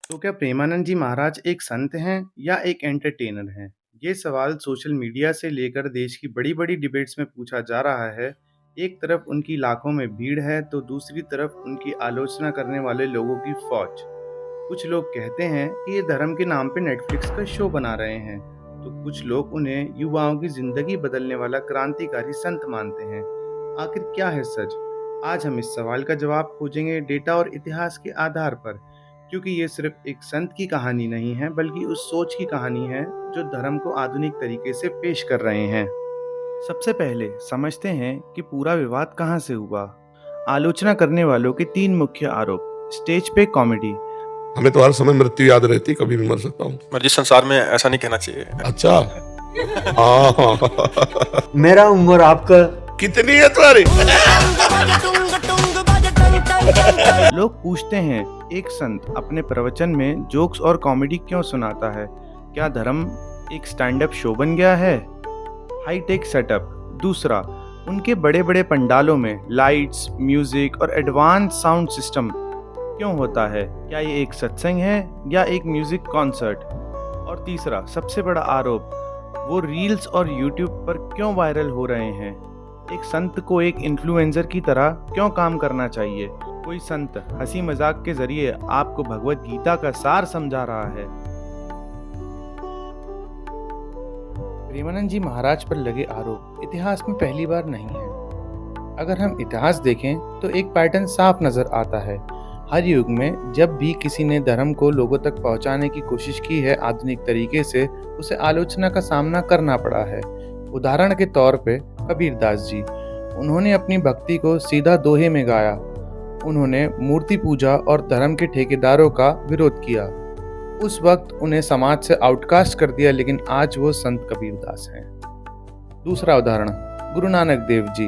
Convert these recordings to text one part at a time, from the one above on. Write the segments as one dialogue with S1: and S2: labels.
S1: तो क्या प्रेमानंद जी महाराज एक संत हैं या एक एंटरटेनर हैं? ये सवाल सोशल मीडिया से लेकर देश की बड़ी-बड़ी डिबेट्स में पूछा जा रहा है। एक तरफ उनकी लाखों में भीड़ है, तो दूसरी तरफ उनकी आलोचना करने वाले लोगों की फौज। कुछ लोग कहते हैं कि ये धर्म के नाम पे नेटफ्लिक्स का शो बना रहे हैं, तो कुछ लोग उन्हें युवाओं की जिंदगी बदलने वाला क्रांतिकारी संत मानते हैं। आखिर क्या है सच? आज हम इस सवाल का जवाब खोजेंगे डेटा और इतिहास के आधार पर, क्योंकि ये सिर्फ एक संत की कहानी नहीं है, बल्कि उस सोच की कहानी है जो धर्म को आधुनिक तरीके से पेश कर रहे हैं। सबसे पहले समझते हैं कि पूरा विवाद कहाँ से हुआ। आलोचना करने वालों के तीन मुख्य आरोप। स्टेज पे कॉमेडी।
S2: हमें तो हर समय मृत्यु याद रहती, कभी भी मर सकता हूँ।
S3: पर जिस संसार में ऐसा नहीं कहना चाहिए।
S2: अच्छा। हाँ।
S4: मेरा उम्र आपका
S2: कितनी है तुम्हारी?
S1: लोग पूछते हैं, एक संत अपने प्रवचन में जोक्स और कॉमेडी क्यों सुनाता है? क्या धर्म एक स्टैंड अप शो बन गया है? Hi tech setup. दूसरा, उनके बड़े बड़े पंडालों में लाइट्स, म्यूजिक और एडवांस साउंड सिस्टम क्यों होता है? क्या ये एक सत्संग है या एक म्यूजिक कॉन्सर्ट? और तीसरा, सबसे बड़ा आरोप, वो रील्स और यूट्यूब पर क्यों वायरल हो रहे हैं? एक संत को एक इन्फ्लुएंसर की तरह क्यों काम करना चाहिए? कोई संत हंसी मजाक के जरिए आपको भगवत गीता का सार समझा रहा है। प्रेमानंद जी महाराज पर लगे आरोप इतिहास में पहली बार नहीं है। अगर हम इतिहास देखें तो एक पैटर्न साफ नजर आता है। हर युग में जब भी किसी ने धर्म को लोगों तक पहुंचाने की कोशिश की है आधुनिक तरीके से, उसे आलोचना का सामना करना पड़ा है। उदाहरण के तौर पे कबीरदास जी, उन्होंने अपनी भक्ति को सीधा दोहे में गाया। उन्होंने मूर्ति पूजा और धर्म के ठेकेदारों का विरोध किया। उस वक्त उन्हें समाज से आउटकास्ट कर दिया, लेकिन आज वो संत कबीरदास हैं। दूसरा उदाहरण, गुरु नानक देव जी,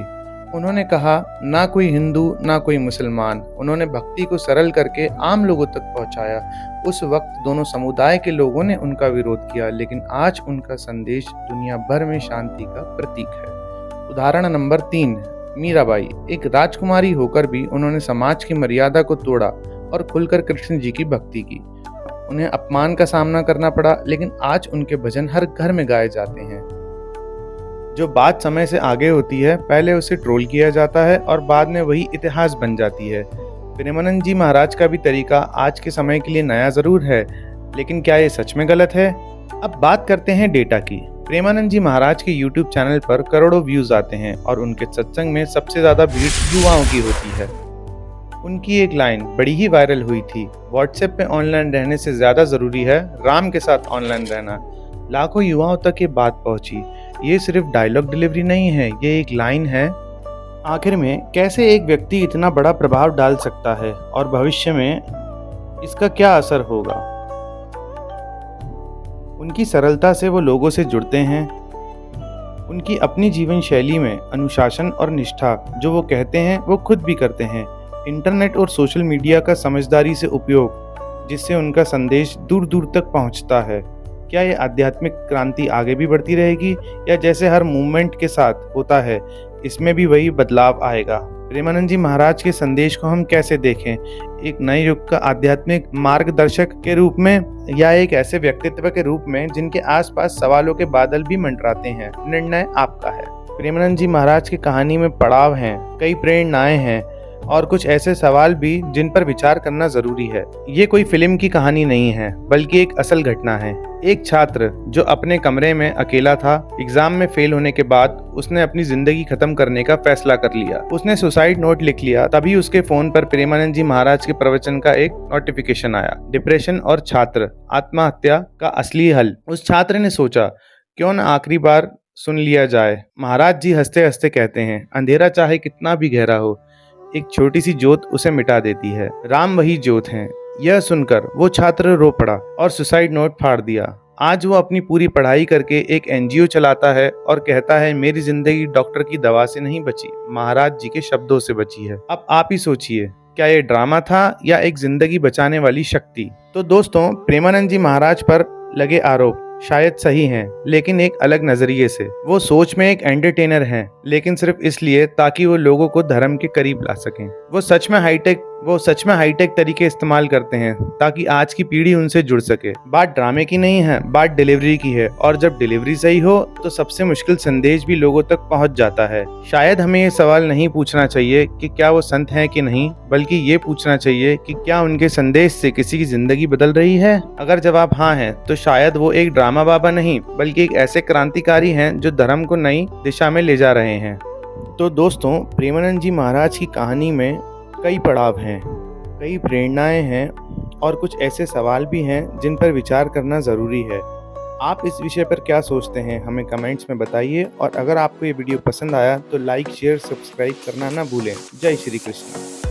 S1: उन्होंने कहा ना कोई हिंदू ना कोई मुसलमान। उन्होंने भक्ति को सरल करके आम लोगों तक पहुंचाया। उस वक्त दोनों समुदाय के लोगों ने उनका विरोध किया, लेकिन आज उनका संदेश दुनिया भर में शांति का प्रतीक है। उदाहरण नंबर 3, मीराबाई, एक राजकुमारी होकर भी उन्होंने समाज की मर्यादा को तोड़ा और खुलकर कृष्ण जी की भक्ति की। उन्हें अपमान का सामना करना पड़ा, लेकिन आज उनके भजन हर घर में गाए जाते हैं। जो बात समय से आगे होती है, पहले उसे ट्रोल किया जाता है और बाद में वही इतिहास बन जाती है। प्रेमानंद जी महाराज का भी तरीका आज के समय के लिए नया जरूर है, लेकिन क्या ये सच में गलत है? अब बात करते हैं डेटा की। प्रेमानंद जी महाराज के YouTube चैनल पर करोड़ों व्यूज आते हैं और उनके सत्संग में सबसे ज्यादा भीड़ युवाओं की होती है। उनकी एक लाइन बड़ी ही वायरल हुई थी, व्हाट्सएप पे ऑनलाइन रहने से ज्यादा जरूरी है राम के साथ ऑनलाइन रहना। लाखों युवाओं तक ये बात पहुंची। ये सिर्फ डायलॉग डिलीवरी नहीं है, ये एक लाइन है। आखिर में कैसे एक व्यक्ति इतना बड़ा प्रभाव डाल सकता है और भविष्य में इसका क्या असर होगा? उनकी सरलता से वो लोगों से जुड़ते हैं। उनकी अपनी जीवन शैली में अनुशासन और निष्ठा, जो वो कहते हैं वो खुद भी करते हैं। इंटरनेट और सोशल मीडिया का समझदारी से उपयोग, जिससे उनका संदेश दूर दूर तक पहुंचता है। क्या ये आध्यात्मिक क्रांति आगे भी बढ़ती रहेगी, या जैसे हर मूवमेंट के साथ होता है, इसमें भी वही बदलाव आएगा? प्रेमानंद जी महाराज के संदेश को हम कैसे देखें? एक नए युग का आध्यात्मिक मार्गदर्शक के रूप में, या एक ऐसे व्यक्तित्व के रूप में जिनके आसपास सवालों के बादल भी मंडराते हैं? निर्णय आपका है। प्रेमानंद जी महाराज की कहानी में पड़ाव हैं, कई प्रेरणाएं हैं और कुछ ऐसे सवाल भी जिन पर विचार करना जरूरी है। ये कोई फिल्म की कहानी नहीं है, बल्कि एक असल घटना है। एक छात्र जो अपने कमरे में अकेला था, एग्जाम में फेल होने के बाद उसने अपनी जिंदगी खत्म करने का फैसला कर लिया। उसने सुसाइड नोट लिख लिया। तभी उसके फोन पर प्रेमानंद जी महाराज के प्रवचन का एक नोटिफिकेशन आया, डिप्रेशन और छात्र आत्महत्या का असली हल। उस छात्र ने सोचा, क्यों न आखिरी बार सुन लिया जाए। महाराज जी हंसते हंसते कहते हैं, अंधेरा चाहे कितना भी गहरा हो, एक छोटी सी जोत उसे मिटा देती है। राम वही जोत है। यह सुनकर वो छात्र रो पड़ा और सुसाइड नोट फाड़ दिया। आज वो अपनी पूरी पढ़ाई करके एक एनजीओ चलाता है और कहता है, मेरी जिंदगी डॉक्टर की दवा से नहीं बची, महाराज जी के शब्दों से बची है। अब आप ही सोचिए, क्या ये ड्रामा था या एक जिंदगी बचाने वाली शक्ति? तो दोस्तों, प्रेमानंद जी महाराज पर लगे आरोप शायद सही हैं, लेकिन एक अलग नजरिए से। वो सोच में एक एंटरटेनर हैं, लेकिन सिर्फ इसलिए ताकि वो लोगों को धर्म के करीब ला सकें। वो सच में हाईटेक वो सच में हाईटेक तरीके इस्तेमाल करते हैं ताकि आज की पीढ़ी उनसे जुड़ सके। बात ड्रामे की नहीं है, बात डिलीवरी की है, और जब डिलीवरी सही हो तो सबसे मुश्किल संदेश भी लोगों तक पहुंच जाता है। शायद हमें ये सवाल नहीं पूछना चाहिए कि क्या वो संत हैं कि नहीं, बल्कि ये पूछना चाहिए कि क्या उनके संदेश से किसी की जिंदगी बदल रही है। अगर जवाब हाँ है तो शायद वो एक ड्रामा बाबा नहीं बल्कि एक ऐसे क्रांतिकारी हैं जो धर्म को नई दिशा में ले जा रहे हैं। तो दोस्तों, प्रेमानंद जी महाराज की कहानी में कई पड़ाव हैं, कई प्रेरणाएं हैं और कुछ ऐसे सवाल भी हैं जिन पर विचार करना ज़रूरी है। आप इस विषय पर क्या सोचते हैं, हमें कमेंट्स में बताइए। और अगर आपको ये वीडियो पसंद आया तो लाइक, शेयर, सब्सक्राइब करना ना भूलें। जय श्री कृष्ण।